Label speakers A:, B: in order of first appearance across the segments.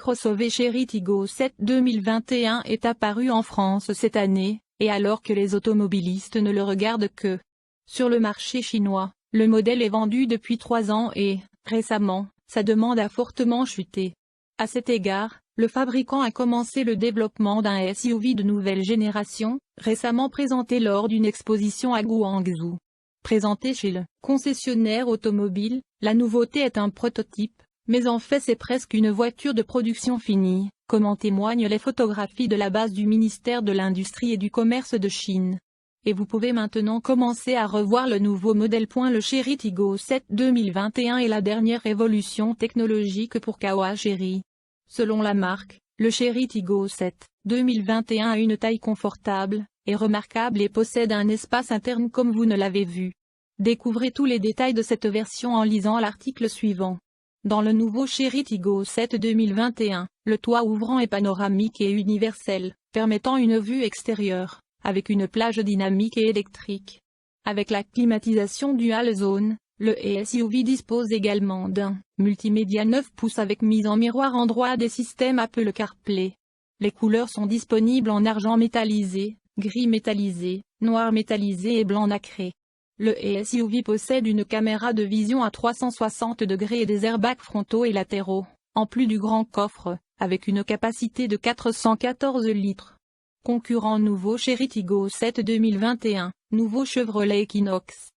A: crossover Chery Tiggo 7 2021 est apparu en France cette année, et alors que les automobilistes ne le regardent que sur le marché chinois, le modèle est vendu depuis 3 ans et, récemment, sa demande a fortement chuté. À cet égard, le fabricant a commencé le développement d'un SUV de nouvelle génération, récemment présenté lors d'une exposition à Guangzhou. Présenté chez le concessionnaire automobile, la nouveauté est un prototype, mais en fait c'est presque une voiture de production finie, comme en témoignent les photographies de la base du ministère de l'Industrie et du Commerce de Chine. Et vous pouvez maintenant commencer à revoir le nouveau modèle. Le Chery Tiggo 7 2021 est la dernière évolution technologique pour Kawa Chery. Selon la marque, le Chery Tiggo 7 2021 a une taille confortable, est remarquable et possède un espace interne comme vous ne l'avez vu. Découvrez tous les détails de cette version en lisant l'article suivant. Dans le nouveau Chery Tiggo 7 2021, le toit ouvrant est panoramique et universel, permettant une vue extérieure, avec une plage dynamique et électrique. Avec la climatisation dual zone, le SUV dispose également d'un multimédia 9 pouces avec mise en miroir Android et système Apple CarPlay. Les couleurs sont disponibles en argent métallisé, gris métallisé, noir métallisé et blanc nacré. Le SUV possède une caméra de vision à 360 degrés et des airbags frontaux et latéraux, en plus du grand coffre, avec une capacité de 414 litres. Concurrent nouveau Chery Tiggo 7 2021, nouveau Chevrolet Equinox,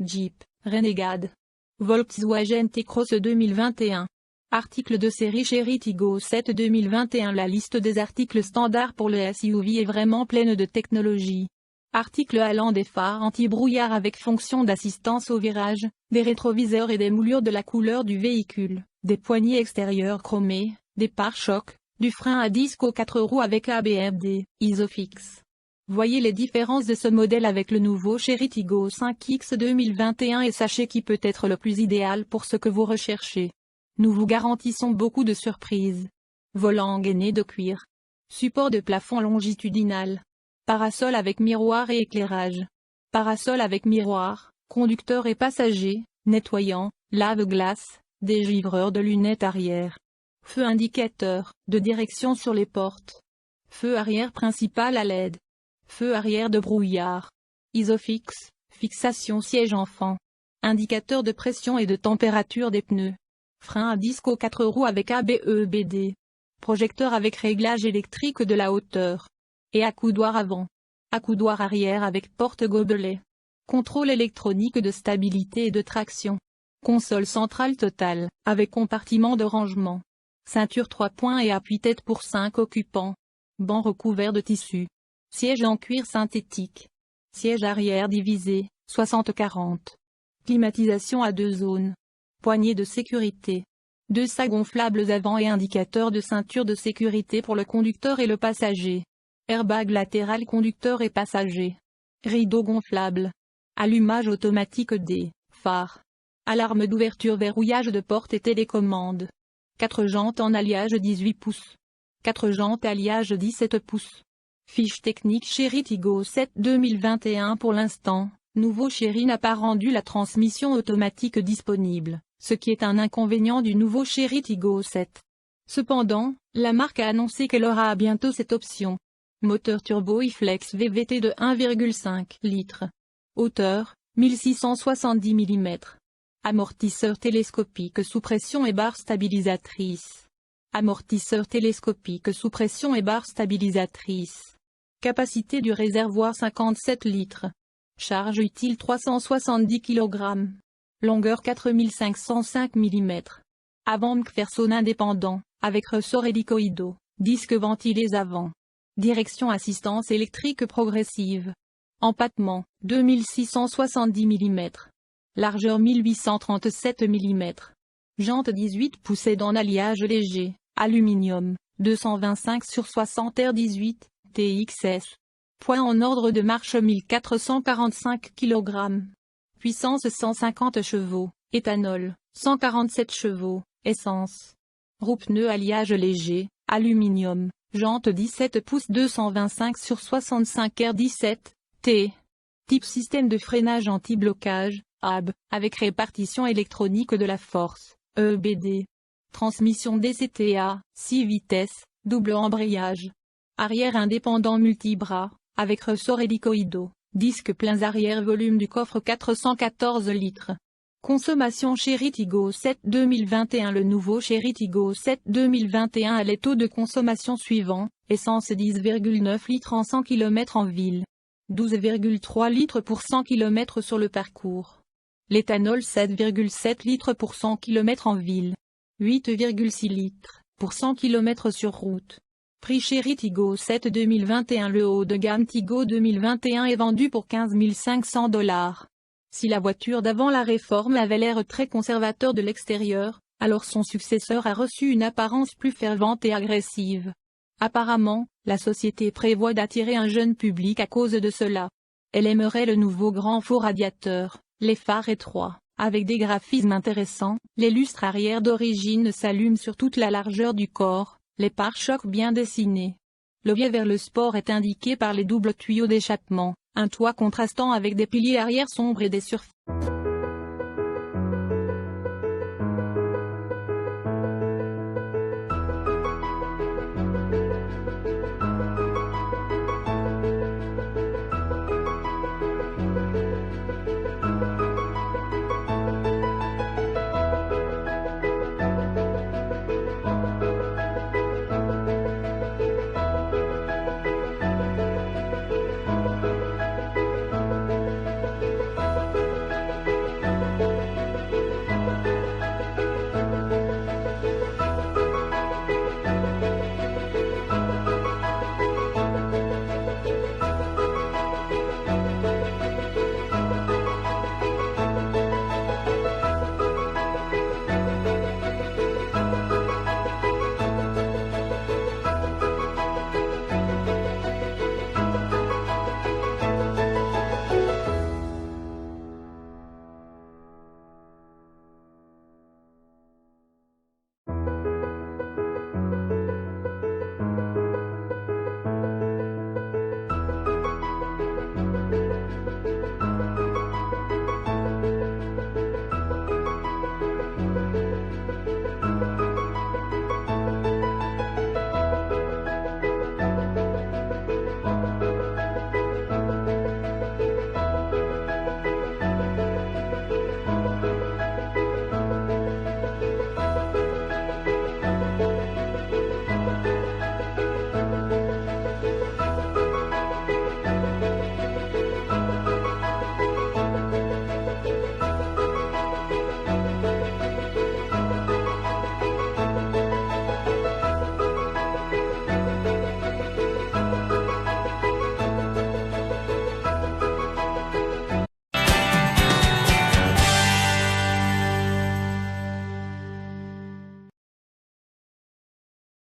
A: Jeep Renegade, Volkswagen T-Cross 2021. Article de série Chery Tiggo 7 2021. La liste des articles standards pour le SUV est vraiment pleine de technologie. Article allant des phares anti-brouillard avec fonction d'assistance au virage, des rétroviseurs et des moulures de la couleur du véhicule, des poignées extérieures chromées, des pare-chocs, du frein à disque aux 4 roues avec ABS, Isofix. Voyez les différences de ce modèle avec le nouveau Chery Tiggo 5X 2021 et sachez qui peut être le plus idéal pour ce que vous recherchez. Nous vous garantissons beaucoup de surprises. Volant gainé de cuir. Support de plafond longitudinal. Parasol avec miroir et éclairage. Parasol avec miroir, conducteur et passager, nettoyant, lave-glace, dégivreur de lunettes arrière. Feu indicateur, de direction sur les portes. Feu arrière principal à LED. Feu arrière de brouillard. Isofix, fixation siège enfant. Indicateur de pression et de température des pneus. Frein à disque aux 4 roues avec ABEBD. Projecteur avec réglage électrique de la hauteur. Et accoudoir avant. Accoudoir arrière avec porte-gobelet. Contrôle électronique de stabilité et de traction. Console centrale totale, avec compartiment de rangement. Ceinture 3 points et appuie-tête pour 5 occupants. Banc recouvert de tissu. Siège en cuir synthétique. Siège arrière divisé, 60-40. Climatisation à 2 zones. Poignée de sécurité. 2 sacs gonflables avant et indicateur de ceinture de sécurité pour le conducteur et le passager. Airbag latéral conducteur et passager. Rideau gonflable. Allumage automatique des phares. Alarme d'ouverture, verrouillage de porte et télécommande. 4 jantes en alliage 18 pouces. 4 jantes alliage 17 pouces. Fiche technique Chery Tiggo 7 2021. Pour l'instant, nouveau Chery n'a pas rendu la transmission automatique disponible, ce qui est un inconvénient du nouveau Chery Tiggo 7. Cependant, la marque a annoncé qu'elle aura bientôt cette option. Moteur turbo iFlex VVT de 1,5 litres. Hauteur, 1670 mm. Amortisseur télescopique sous pression et barre stabilisatrice. Amortisseur télescopique sous pression et barre stabilisatrice. Capacité du réservoir 57 litres. Charge utile 370 kg. Longueur 4505 mm. Avant McPherson indépendant, avec ressort hélicoïdaux, disques ventilés avant. Direction assistance électrique progressive. Empattement, 2670 mm. Largeur 1837 mm. Jante 18 pouces en alliage léger, aluminium, 225/60 R18, TXS. Poids en ordre de marche 1445 kg. Puissance 150 chevaux, éthanol, 147 chevaux, essence. Roue pneu alliage léger, aluminium, jante 17 pouces 225/65 R17, T. Type système de freinage anti-blocage, AB, avec répartition électronique de la force, EBD. Transmission DCTA, 6 vitesses, double embrayage. Arrière indépendant multibras, avec ressort hélicoïdaux. Disques pleins arrière. Volume du coffre 414 litres. Consommation Chery Tiggo 7 2021. Le nouveau Chery Tiggo 7 2021 a les taux de consommation suivants: essence 10,9 litres en 100 km en ville, 12,3 litres pour 100 km sur le parcours. L'éthanol 7,7 litres pour 100 km en ville, 8,6 litres pour 100 km sur route. Prix Chery Tiggo 7 2021. Le haut de gamme Tiggo 2021 est vendu pour 15 500 $. Si la voiture d'avant la réforme avait l'air très conservateur de l'extérieur, alors son successeur a reçu une apparence plus fervente et agressive. Apparemment, la société prévoit d'attirer un jeune public à cause de cela. Elle aimerait le nouveau grand faux radiateur, les phares étroits, avec des graphismes intéressants, les lustres arrière d'origine s'allument sur toute la largeur du corps, les pare-chocs bien dessinés. Le biais vers le sport est indiqué par les doubles tuyaux d'échappement, un toit contrastant avec des piliers arrière sombres et des surfaces.